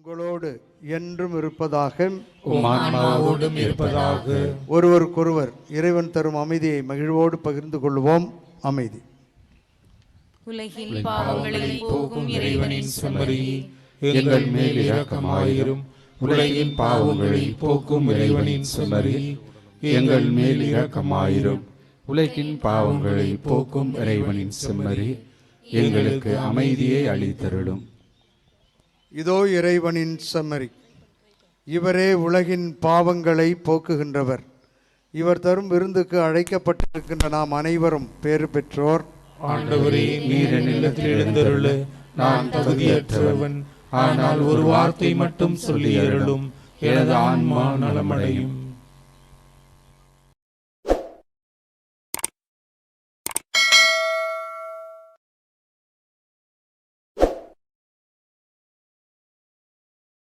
உங்களோடு என்றும் இருப்பதாக, உம் ஆன்மாவோடும் இருப்பதாக. ஒருவருக்கொருவர் இறைவன் தரும் அமைதியை மகிழ்வோடு பகிர்ந்து கொள்வோம். அமைதி. உலகின் பாவங்களை போக்கும் இறைவனின் செம்மறி, எங்கள் மேல் இரக்கமாயிரும். உலகின் பாவங்களை போக்கும் இறைவனின் செம்மறி, எங்கள் மேல் இரக்கமாயிரும். உலகின் பாவங்களை போக்கும் இறைவனின் செம்மறி, எங்களுக்கு அமைதியை அளித்தருளும். இதோ இறைவனின் செம்மறி, இவரே உலகின் பாவங்களை போக்குகின்றவர். இவர் தரும் விருந்துக்கு அழைக்கப்பட்டிருக்கின்ற நாம் அனைவரும் பேறு பெற்றோர். ஆண்டவரே, நீர் என் இல்லத்தில் எழுந்தருள நான் தகுதியற்றவன். ஆனால் ஒரு வார்த்தை மட்டும் சொல்லி அருளும், எனது ஆன்மா நலமடையும்.